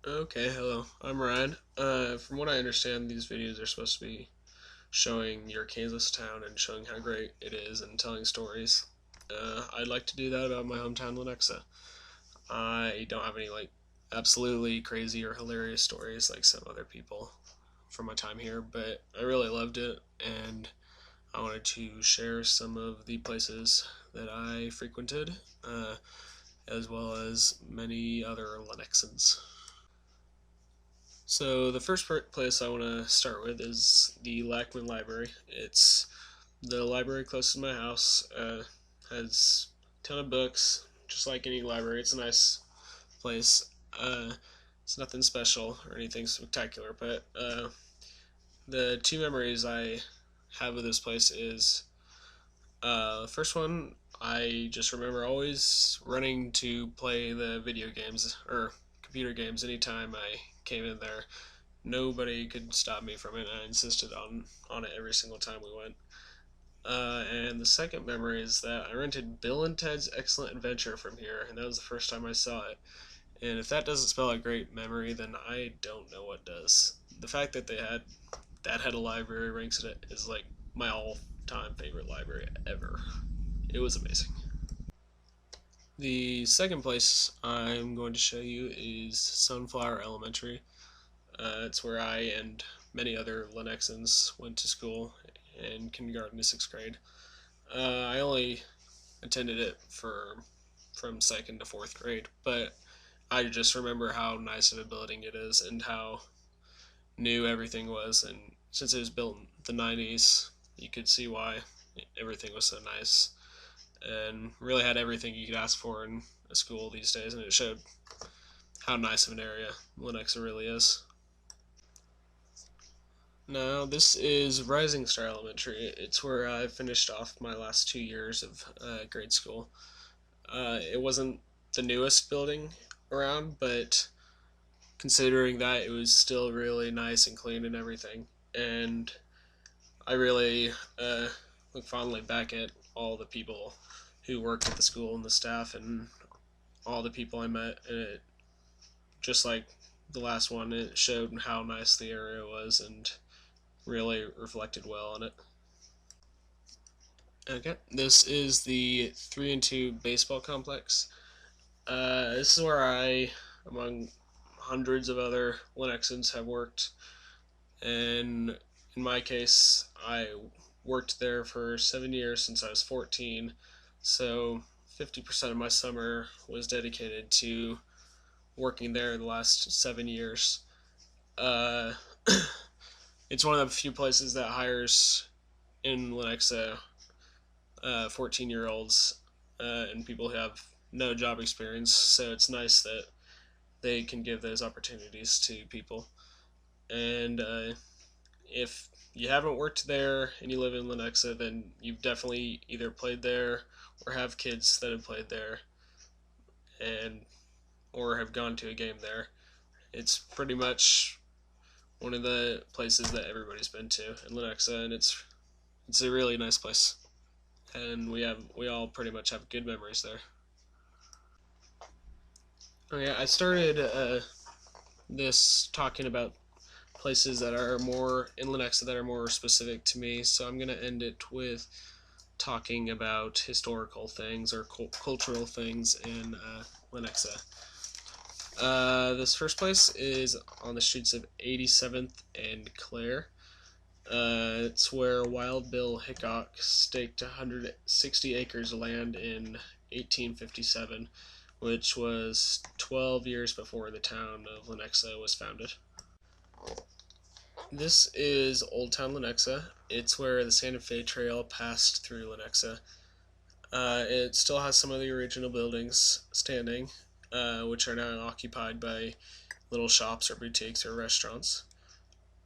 Okay, hello. I'm Ryan. From what I understand, these videos are supposed to be showing your Kansas town and showing how great it is and telling stories. I'd like to do that about my hometown, Lenexa. I don't have any absolutely crazy or hilarious stories like some other people from my time here, but I really loved it and I wanted to share some of the places that I frequented, as well as many other Lenexans. So the first place I want to start with is the Lackman Library. It's the library close to my house. Has a ton of books, just like any library. It's a nice place. It's nothing special or anything spectacular, but the two memories I have of this place is first one. I just remember always running to play the video games or computer games anytime I came in there. Nobody could stop me from it. I insisted on it every single time we went. And the second memory is that I rented Bill and Ted's Excellent Adventure from here, and that was the first time I saw it. And if that doesn't spell a great memory, then I don't know what does. The fact that that had a library ranks it as like my all-time favorite library ever. It was amazing. The second place I'm going to show you is Sunflower Elementary. It's where I and many other Lenexans went to school in kindergarten to sixth grade. I only attended it from second to fourth grade, but I just remember how nice of a building it is and how new everything was. And since it was built in the 90s, you could see why everything was so nice and really had everything you could ask for in a school these days. And it showed how nice of an area Lenexa really is. Now, this is Rising Star Elementary. It's where I finished off my last 2 years of grade school. It wasn't the newest building around, but considering that, it was still really nice and clean and everything. And I really look fondly back at all the people who worked at the school and the staff and all the people I met. And it, just like the last one, it showed how nice the area was and really reflected well on it. Okay, this is the 3-2 baseball complex. This is where I, among hundreds of other Lenexans, have worked. And in my case, I worked there for 7 years since I was 14. So 50% of my summer was dedicated to working there the last 7 years. Uh, it's one of the few places that hires in Lenexa 14-year-olds and people who have no job experience, so it's nice that they can give those opportunities to people. And if you haven't worked there and you live in Lenexa, then you've definitely either played there or have kids that have played there and or have gone to a game there. It's pretty much one of the places that everybody's been to in Lenexa, and it's a really nice place. And we all pretty much have good memories there. Oh yeah, I started this talking about places that are more in Lenexa that are more specific to me, so I'm gonna end it with talking about historical things or cultural things in Lenexa. This first place is on the streets of 87th and Clare. It's where Wild Bill Hickok staked 160 acres of land in 1857, which was 12 years before the town of Lenexa was founded. This is Old Town Lenexa. It's where the Santa Fe Trail passed through Lenexa. It still has some of the original buildings standing, which are now occupied by little shops or boutiques or restaurants.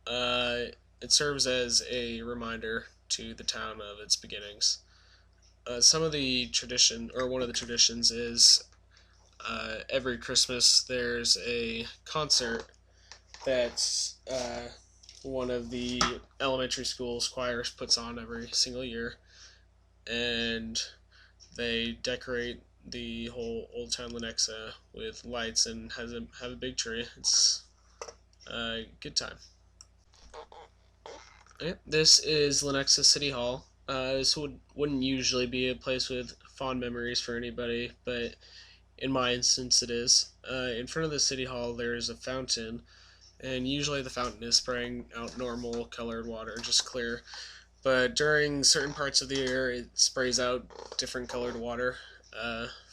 It serves as a reminder to the town of its beginnings. Some of the tradition, or one of the traditions, is every Christmas there's a concert that's one of the elementary school choirs puts on every single year, and they decorate the whole Old Town Lenexa with lights and have a big tree. It's a good time. Yeah, this is Lenexa City Hall. This wouldn't usually be a place with fond memories for anybody, but in my instance it is. In front of the City Hall there's a fountain, and usually the fountain is spraying out normal colored water, just clear. But during certain parts of the year, it sprays out different colored water.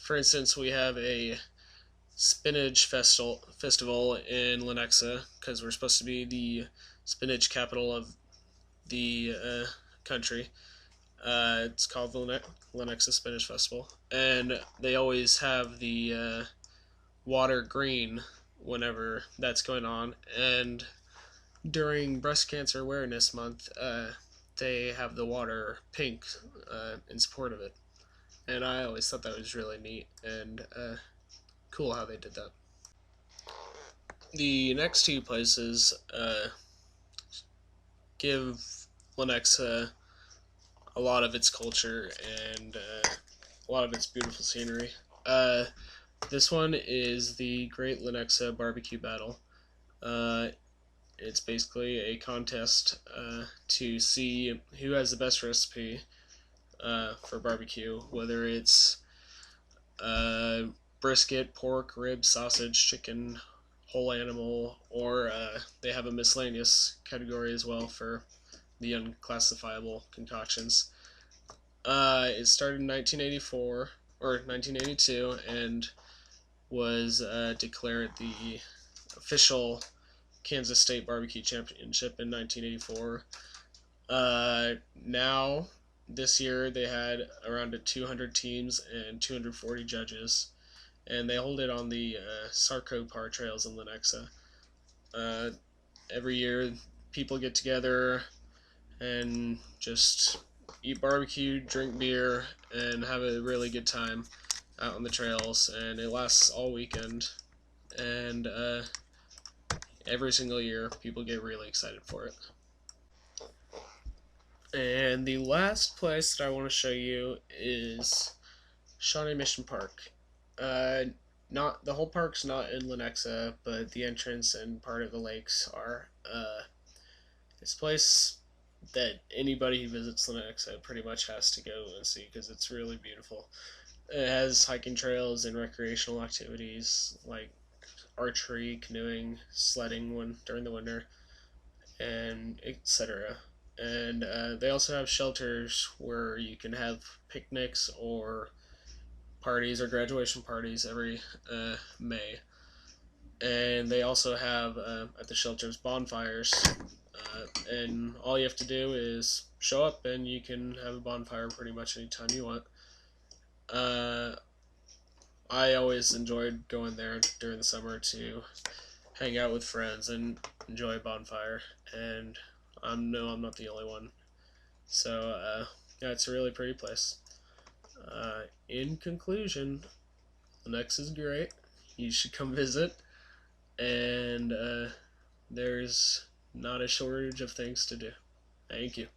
For instance, we have a spinach festival in Lenexa because we're supposed to be the spinach capital of the country. It's called the Lenexa Spinach Festival, and they always have the water green whenever that's going on. And during Breast Cancer Awareness Month, they have the water pink in support of it. And I always thought that was really neat and cool how they did that. The next two places give Lenexa a lot of its culture and a lot of its beautiful scenery. This one is the Great Lenexa Barbecue Battle. It's basically a contest to see who has the best recipe for barbecue, whether it's uh, brisket, pork, ribs, sausage, chicken, whole animal, or they have a miscellaneous category as well for the unclassifiable concoctions. It started in 1984 or 1982 and was declared the official Kansas State Barbecue Championship in 1984. Now, this year, they had around 200 teams and 240 judges, and they hold it on the Sarco Par Trails in Lenexa. Uh, every year, people get together and just eat barbecue, drink beer, and have a really good time out on the trails, and it lasts all weekend. And every single year, people get really excited for it. And the last place that I want to show you is Shawnee Mission Park. Uh, not the whole park's not in Lenexa, but the entrance and part of the lakes are. This place that anybody who visits Lenexa pretty much has to go and see because it's really beautiful. It has hiking trails and recreational activities like archery, canoeing, sledding during the winter, and etc. And they also have shelters where you can have picnics or parties or graduation parties every May. And they also have at the shelters bonfires, and all you have to do is show up and you can have a bonfire pretty much anytime you want. Uh, I always enjoyed going there during the summer to hang out with friends and enjoy a bonfire, and I know I'm not the only one. So, yeah, it's a really pretty place. In conclusion, Lenexa is great. You should come visit, and there's not a shortage of things to do. Thank you.